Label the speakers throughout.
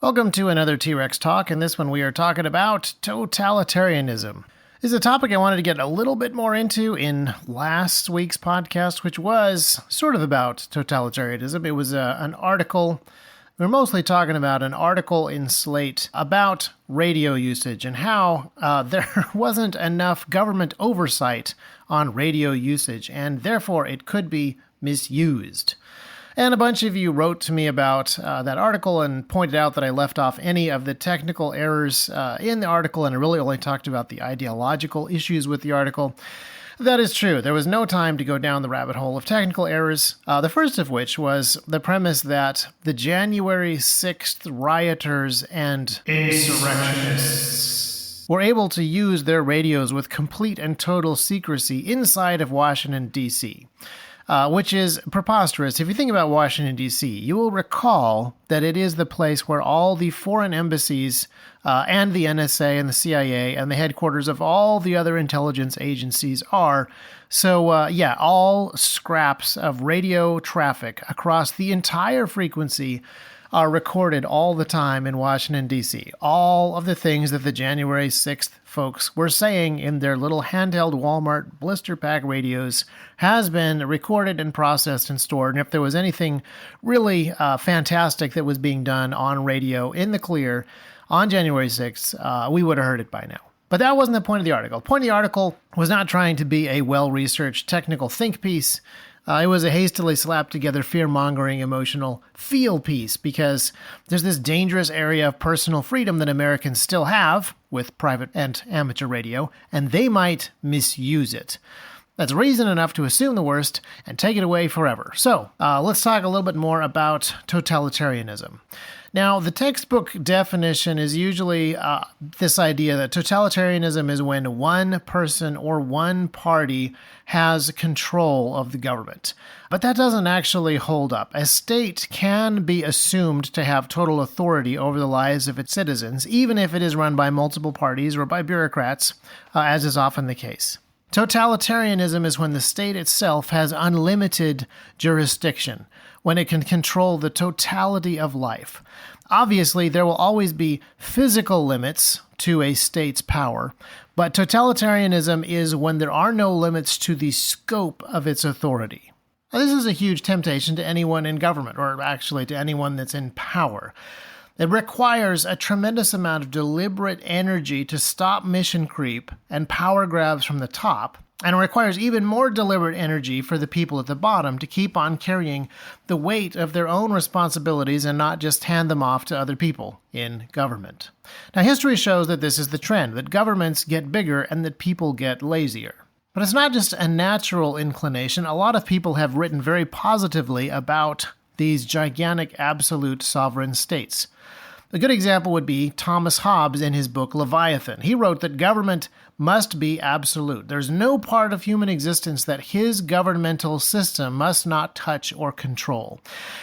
Speaker 1: Welcome to another T-Rex Talk. In this one, we are talking about totalitarianism. This is a topic I wanted to get a little bit more into in last week's podcast, which was sort of about totalitarianism. It was an article. We were mostly talking about an article in Slate about radio usage and how there wasn't enough government oversight on radio usage, and therefore it could be misused. And a bunch of you wrote to me about that article and pointed out that I left off any of the technical errors in the article, and I really only talked about the ideological issues with the article. That is true. There was no time to go down the rabbit hole of technical errors, the first of which was the premise that the January 6th rioters and insurrectionists were able to use their radios with complete and total secrecy inside of Washington, D.C., which is preposterous. If you think about Washington, D.C., you will recall that it is the place where all the foreign embassies and the NSA and the CIA and the headquarters of all the other intelligence agencies are. So, all scraps of radio traffic across the entire frequency are recorded all the time in Washington, D.C. All of the things that the January 6th folks were saying in their little handheld Walmart blister pack radios has been recorded and processed and stored. And if there was anything really fantastic that was being done on radio in the clear on January 6th, we would have heard it by now. But that wasn't the point of the article. The point of the article was not trying to be a well-researched technical think piece. It was a hastily slapped together fear-mongering emotional feel piece because there's this dangerous area of personal freedom that Americans still have with private and amateur radio, and they might misuse it. That's reason enough to assume the worst and take it away forever. So, let's talk a little bit more about totalitarianism. Now, the textbook definition is usually this idea that totalitarianism is when one person or one party has control of the government. But that doesn't actually hold up. A state can be assumed to have total authority over the lives of its citizens, even if it is run by multiple parties or by bureaucrats, as is often the case. Totalitarianism is when the state itself has unlimited jurisdiction, when it can control the totality of life. Obviously, there will always be physical limits to a state's power, but totalitarianism is when there are no limits to the scope of its authority. Now, this is a huge temptation to anyone in government, or actually to anyone that's in power. It requires a tremendous amount of deliberate energy to stop mission creep and power grabs from the top, and it requires even more deliberate energy for the people at the bottom to keep on carrying the weight of their own responsibilities and not just hand them off to other people in government. Now, history shows that this is the trend, that governments get bigger and that people get lazier. But it's not just a natural inclination. A lot of people have written very positively about these gigantic absolute sovereign states. A good example would be Thomas Hobbes in his book Leviathan. He wrote that government must be absolute. There's no part of human existence that his governmental system must not touch or control.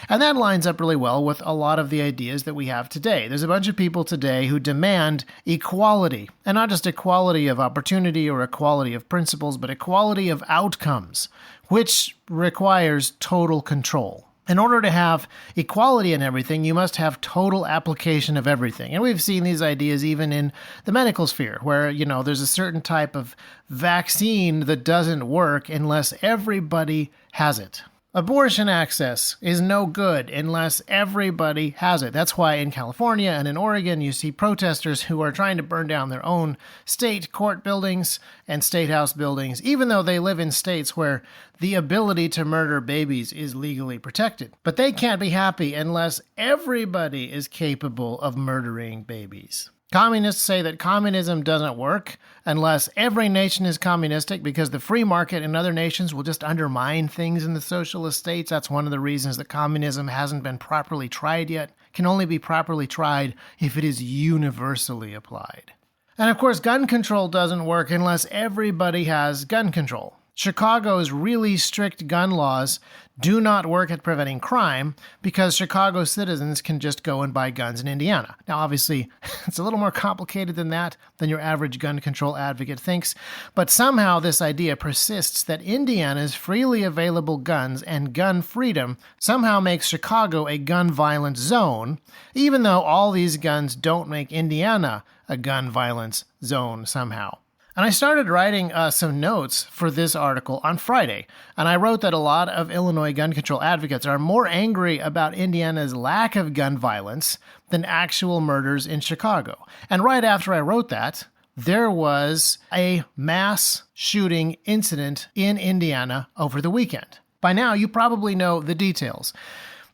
Speaker 1: And that lines up really well with a lot of the ideas that we have today. There's a bunch of people today who demand equality, and not just equality of opportunity or equality of principles, but equality of outcomes, which requires total control. In order to have equality in everything, you must have total application of everything. And we've seen these ideas even in the medical sphere, where, there's a certain type of vaccine that doesn't work unless everybody has it. Abortion access is no good unless everybody has it. That's why in California and in Oregon, you see protesters who are trying to burn down their own state court buildings and state house buildings, even though they live in states where the ability to murder babies is legally protected. But they can't be happy unless everybody is capable of murdering babies. Communists say that communism doesn't work unless every nation is communistic because the free market in other nations will just undermine things in the socialist states. That's one of the reasons that communism hasn't been properly tried yet. It can only be properly tried if it is universally applied. And of course, gun control doesn't work unless everybody has gun control. Chicago's really strict gun laws do not work at preventing crime because Chicago citizens can just go and buy guns in Indiana. Now, obviously, it's a little more complicated than that, than your average gun control advocate thinks, but somehow this idea persists that Indiana's freely available guns and gun freedom somehow makes Chicago a gun violence zone, even though all these guns don't make Indiana a gun violence zone somehow. And I started writing some notes for this article on Friday, and I wrote that a lot of Illinois gun control advocates are more angry about Indiana's lack of gun violence than actual murders in Chicago. And right after I wrote that, there was a mass shooting incident in Indiana over the weekend. By now, you probably know the details.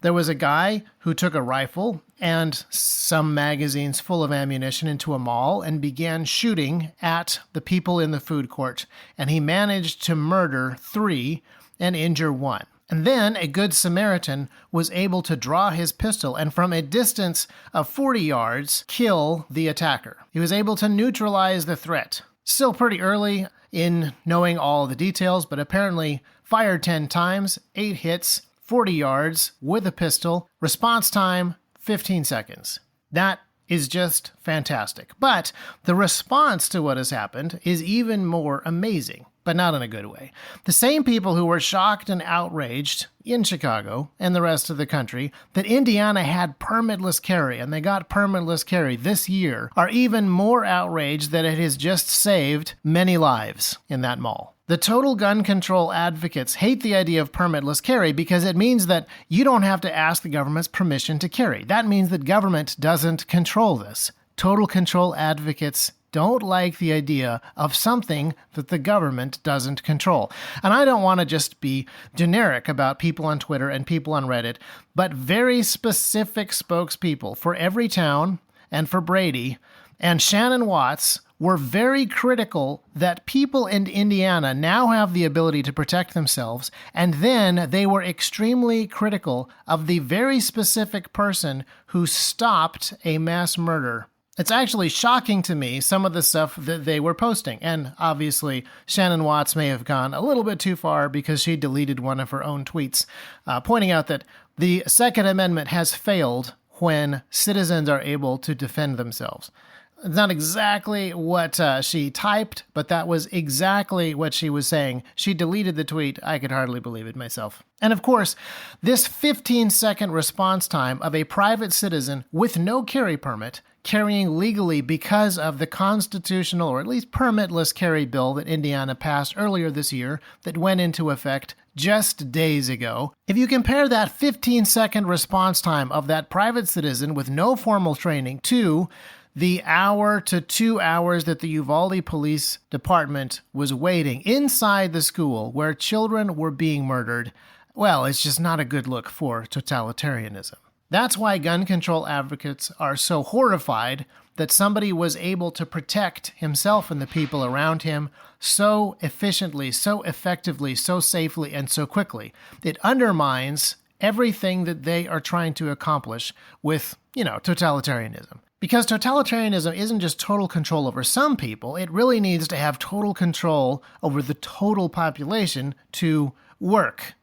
Speaker 1: There was a guy who took a rifle and some magazines full of ammunition into a mall and began shooting at the people in the food court. And he managed to murder 3 and injure 1. And then a good Samaritan was able to draw his pistol and from a distance of 40 yards, kill the attacker. He was able to neutralize the threat. Still pretty early in knowing all the details, but apparently fired 10 times, 8 hits, 40 yards with a pistol, response time 15 seconds. That is just fantastic. But the response to what has happened is even more amazing, but not in a good way. The same people who were shocked and outraged in Chicago and the rest of the country that Indiana had permitless carry, and they got permitless carry this year, are even more outraged that it has just saved many lives in that mall. The total gun control advocates hate the idea of permitless carry because it means that you don't have to ask the government's permission to carry. That means that government doesn't control this. Total control advocates don't like the idea of something that the government doesn't control. And I don't want to just be generic about people on Twitter and people on Reddit, but very specific spokespeople for every town and for Brady and Shannon Watts were very critical that people in Indiana now have the ability to protect themselves, and then they were extremely critical of the very specific person who stopped a mass murder. It's actually shocking to me, some of the stuff that they were posting, and obviously Shannon Watts may have gone a little bit too far because she deleted one of her own tweets, pointing out that the Second Amendment has failed when citizens are able to defend themselves. It's not exactly what she typed, but that was exactly what she was saying. She deleted the tweet. I could hardly believe it myself. And of course, this 15-second response time of a private citizen with no carry permit carrying legally because of the constitutional or at least permitless carry bill that Indiana passed earlier this year that went into effect just days ago. If you compare that 15-second response time of that private citizen with no formal training to the hour to 2 hours that the Uvalde Police Department was waiting inside the school where children were being murdered, well, it's just not a good look for totalitarianism. That's why gun control advocates are so horrified that somebody was able to protect himself and the people around him so efficiently, so effectively, so safely, and so quickly. It undermines everything that they are trying to accomplish with, totalitarianism. Because totalitarianism isn't just total control over some people, it really needs to have total control over the total population to work,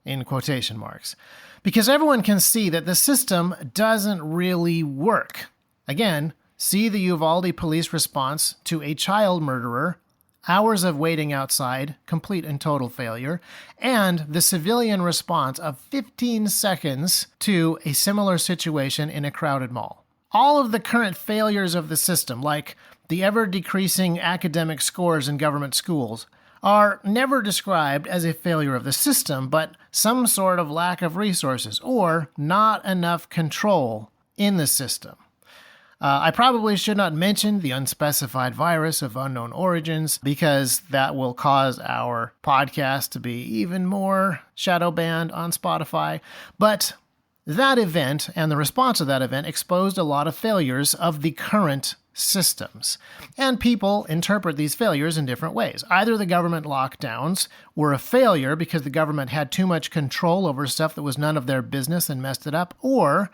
Speaker 1: in quotation marks. Because everyone can see that the system doesn't really work. Again, see the Uvalde police response to a child murderer, hours of waiting outside, complete and total failure, and the civilian response of 15 seconds to a similar situation in a crowded mall. All of the current failures of the system, like the ever-decreasing academic scores in government schools, are never described as a failure of the system, but some sort of lack of resources or not enough control in the system. I probably should not mention the unspecified virus of unknown origins because that will cause our podcast to be even more shadow banned on Spotify, but that event and the response to that event exposed a lot of failures of the current systems. And people interpret these failures in different ways. Either the government lockdowns were a failure because the government had too much control over stuff that was none of their business and messed it up, or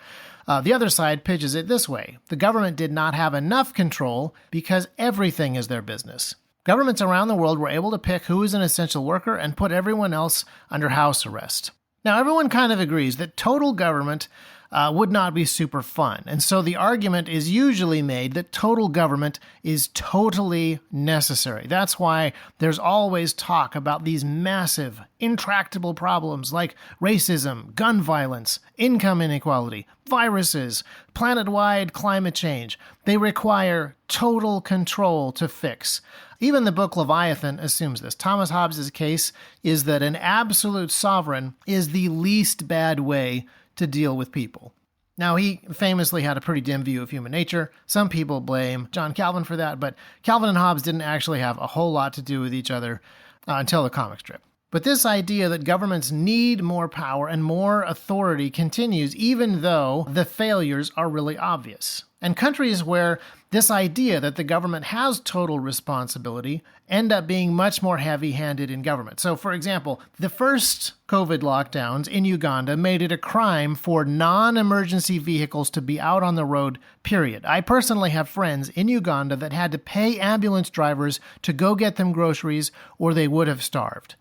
Speaker 1: the other side pitches it this way. The government did not have enough control because everything is their business. Governments around the world were able to pick who is an essential worker and put everyone else under house arrest. Now, everyone kind of agrees that total government would not be super fun. And so the argument is usually made that total government is totally necessary. That's why there's always talk about these massive, intractable problems like racism, gun violence, income inequality, viruses, planet-wide climate change. They require total control to fix. Even the book Leviathan assumes this. Thomas Hobbes' case is that an absolute sovereign is the least bad way to deal with people. Now, he famously had a pretty dim view of human nature. Some people blame John Calvin for that, but Calvin and Hobbes didn't actually have a whole lot to do with each other until the comic strip. But this idea that governments need more power and more authority continues even though the failures are really obvious. And countries where this idea that the government has total responsibility end up being much more heavy-handed in government. So, for example, the first COVID lockdowns in Uganda made it a crime for non-emergency vehicles to be out on the road, period. I personally have friends in Uganda that had to pay ambulance drivers to go get them groceries or they would have starved.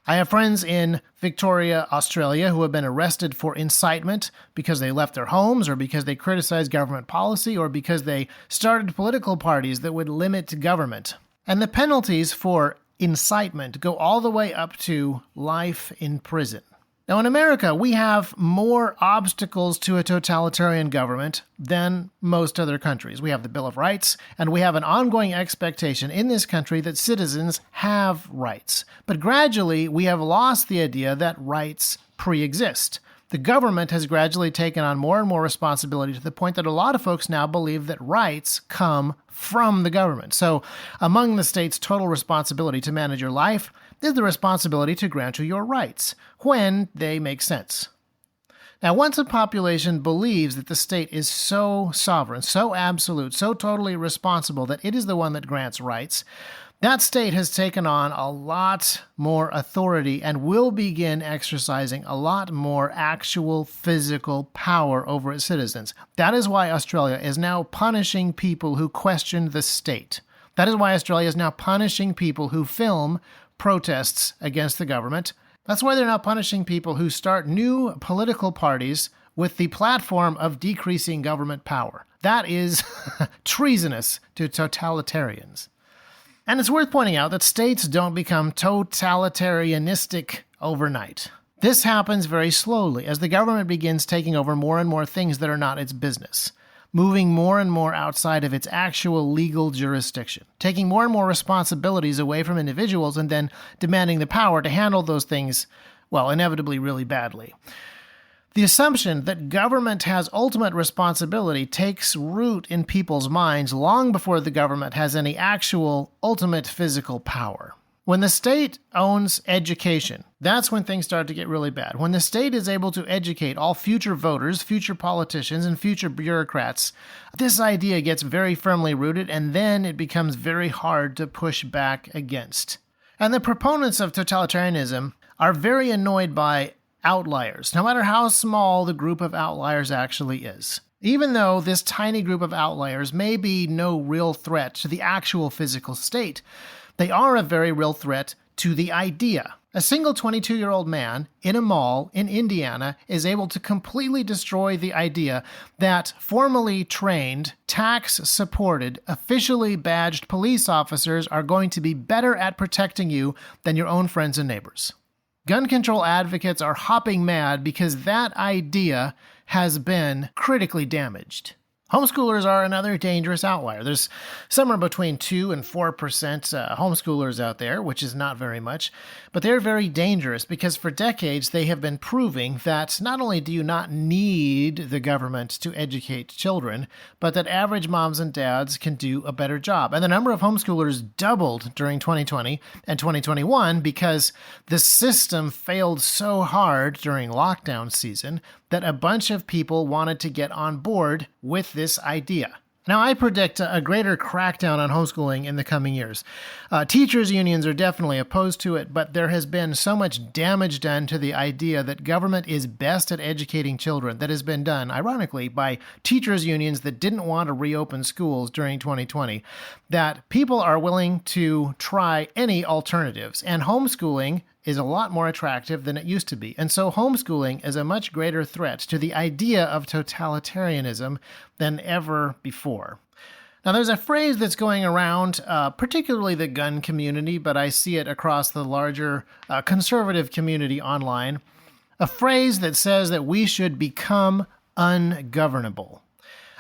Speaker 1: I have friends in Victoria, Australia, who have been arrested for incitement because they left their homes or because they criticized government policy or because they started political parties that would limit government. And the penalties for incitement go all the way up to life in prison. Now, in America, we have more obstacles to a totalitarian government than most other countries. We have the Bill of Rights, and we have an ongoing expectation in this country that citizens have rights. But gradually, we have lost the idea that rights pre-exist. The government has gradually taken on more and more responsibility to the point that a lot of folks now believe that rights come from the government. So, among the state's total responsibility to manage your life is the responsibility to grant you your rights, when they make sense. Now, once a population believes that the state is so sovereign, so absolute, so totally responsible that it is the one that grants rights, that state has taken on a lot more authority and will begin exercising a lot more actual physical power over its citizens. That is why Australia is now punishing people who question the state. That is why Australia is now punishing people who film protests against the government. That's why they're now punishing people who start new political parties with the platform of decreasing government power. That is treasonous to totalitarians. And it's worth pointing out that states don't become totalitarianistic overnight. This happens very slowly as the government begins taking over more and more things that are not its business, moving more and more outside of its actual legal jurisdiction, taking more and more responsibilities away from individuals and then demanding the power to handle those things, well, inevitably really badly. The assumption that government has ultimate responsibility takes root in people's minds long before the government has any actual ultimate physical power. When the state owns education, that's when things start to get really bad. When the state is able to educate all future voters, future politicians, and future bureaucrats, this idea gets very firmly rooted, and then it becomes very hard to push back against. And the proponents of totalitarianism are very annoyed by outliers, no matter how small the group of outliers actually is. Even though this tiny group of outliers may be no real threat to the actual physical state, they are a very real threat to the idea. A single 22-year-old man in a mall in Indiana is able to completely destroy the idea that formally trained, tax-supported, officially badged police officers are going to be better at protecting you than your own friends and neighbors. Gun control advocates are hopping mad because that idea has been critically damaged. Homeschoolers are another dangerous outlier. There's somewhere between 2 and 4% homeschoolers out there, which is not very much, but they're very dangerous because for decades they have been proving that not only do you not need the government to educate children, but that average moms and dads can do a better job. And the number of homeschoolers doubled during 2020 and 2021 because the system failed so hard during lockdown season that a bunch of people wanted to get on board with this idea. Now, I predict a greater crackdown on homeschooling in the coming years. Teachers' unions are definitely opposed to it, but there has been so much damage done to the idea that government is best at educating children that has been done, ironically, by teachers' unions that didn't want to reopen schools during 2020, that people are willing to try any alternatives. And homeschooling is a lot more attractive than it used to be. And so homeschooling is a much greater threat to the idea of totalitarianism than ever before. Now, there's a phrase that's going around, particularly the gun community, but I see it across the larger conservative community online, a phrase that says that we should become ungovernable.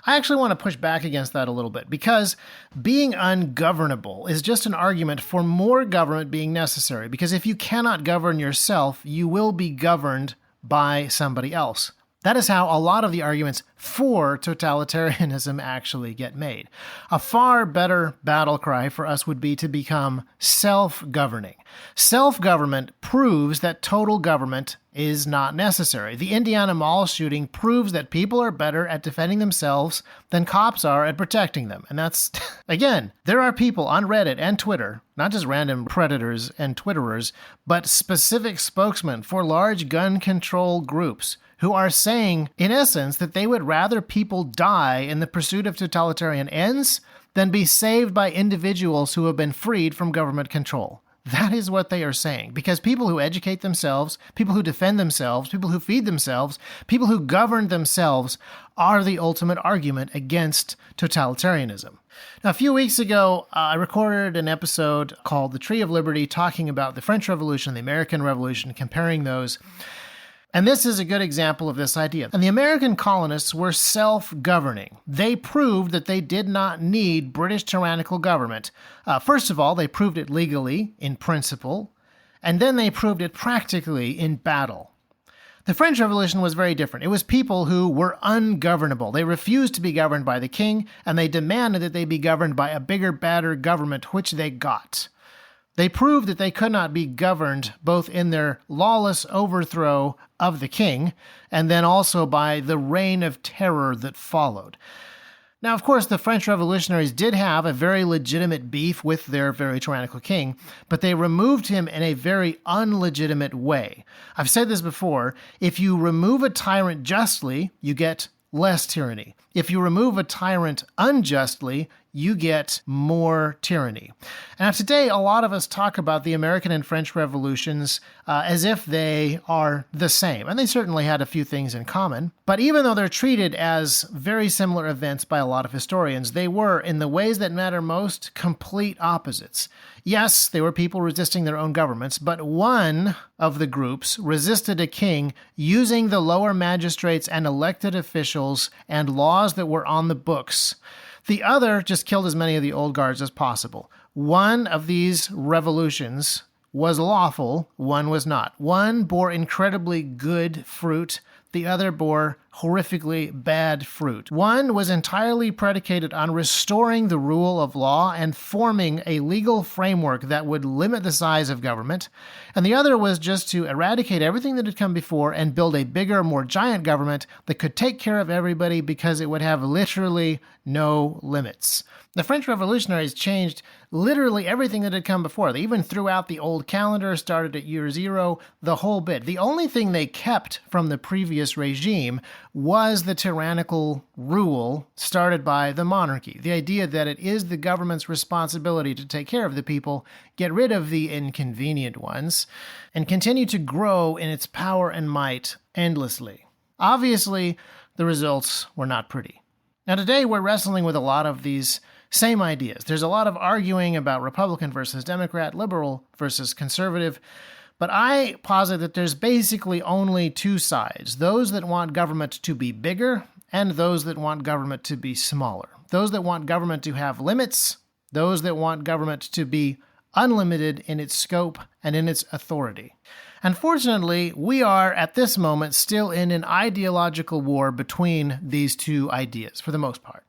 Speaker 1: I actually want to push back against that a little bit, because being ungovernable is just an argument for more government being necessary, because if you cannot govern yourself, you will be governed by somebody else. That is how a lot of the arguments for totalitarianism actually get made. A far better battle cry for us would be to become self-governing. Self-government proves that total government is not necessary. The Indiana Mall shooting proves that people are better at defending themselves than cops are at protecting them. And that's, again, there are people on Reddit and Twitter, not just random predators and Twitterers, but specific spokesmen for large gun control groups who are saying, in essence, that they would rather people die in the pursuit of totalitarian ends than be saved by individuals who have been freed from government control. That is what they are saying, because people who educate themselves, people who defend themselves, people who feed themselves, people who govern themselves are the ultimate argument against totalitarianism. Now, a few weeks ago, I recorded an episode called The Tree of Liberty, talking about the French Revolution, the American Revolution, comparing those. And this is a good example of this idea. And the American colonists were self-governing. They proved that they did not need British tyrannical government. First of all, they proved it legally, in principle, and then they proved it practically in battle. The French Revolution was very different. It was people who were ungovernable. They refused to be governed by the king, and they demanded that they be governed by a bigger, badder government, which they got. They proved that they could not be governed both in their lawless overthrow of the king and then also by the reign of terror that followed. Now, of course, the French revolutionaries did have a very legitimate beef with their very tyrannical king, but they removed him in a very unlegitimate way. I've said this before, if you remove a tyrant justly, you get less tyranny. If you remove a tyrant unjustly, you get more tyranny. Now, today, a lot of us talk about the American and French revolutions as if they are the same, and they certainly had a few things in common. But even though they're treated as very similar events by a lot of historians, they were, in the ways that matter most, complete opposites. Yes, they were people resisting their own governments, but one of the groups resisted a king using the lower magistrates and elected officials and laws that were on the books. The other just killed as many of the old guards as possible. One of these revolutions was lawful, one was not. One bore incredibly good fruit, the other bore horrifically bad fruit. One was entirely predicated on restoring the rule of law and forming a legal framework that would limit the size of government, and the other was just to eradicate everything that had come before and build a bigger, more giant government that could take care of everybody because it would have literally no limits. The French revolutionaries changed literally everything that had come before. They even threw out the old calendar, started at year zero, the whole bit. The only thing they kept from the previous regime was the tyrannical rule started by the monarchy. The idea that it is the government's responsibility to take care of the people, get rid of the inconvenient ones, and continue to grow in its power and might endlessly. Obviously, the results were not pretty. Now, today we're wrestling with a lot of these same ideas. There's a lot of arguing about Republican versus Democrat, liberal versus conservative, but I posit that there's basically only two sides, those that want government to be bigger and those that want government to be smaller. Those that want government to have limits, those that want government to be unlimited in its scope and in its authority. Unfortunately, we are at this moment still in an ideological war between these two ideas, for the most part.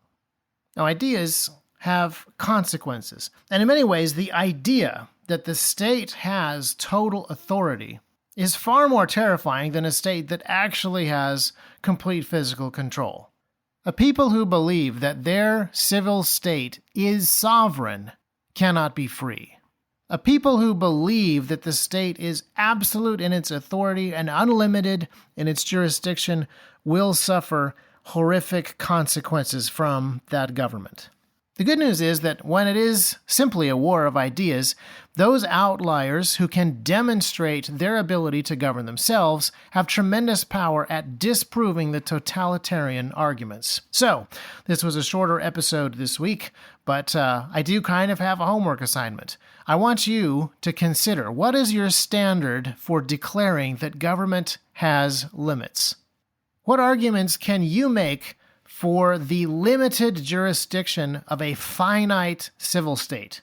Speaker 1: Now, ideas have consequences, and in many ways, the idea that the state has total authority is far more terrifying than a state that actually has complete physical control. A people who believe that their civil state is sovereign cannot be free. A people who believe that the state is absolute in its authority and unlimited in its jurisdiction will suffer horrific consequences from that government. The good news is that when it is simply a war of ideas, those outliers who can demonstrate their ability to govern themselves have tremendous power at disproving the totalitarian arguments. So, this was a shorter episode this week, but I do kind of have a homework assignment. I want you to consider, what is your standard for declaring that government has limits? What arguments can you make for the limited jurisdiction of a finite civil state?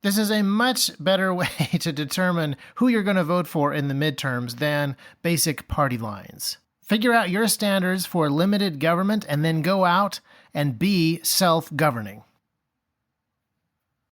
Speaker 1: This is a much better way to determine who you're going to vote for in the midterms than basic party lines. Figure out your standards for limited government and then go out and be self-governing.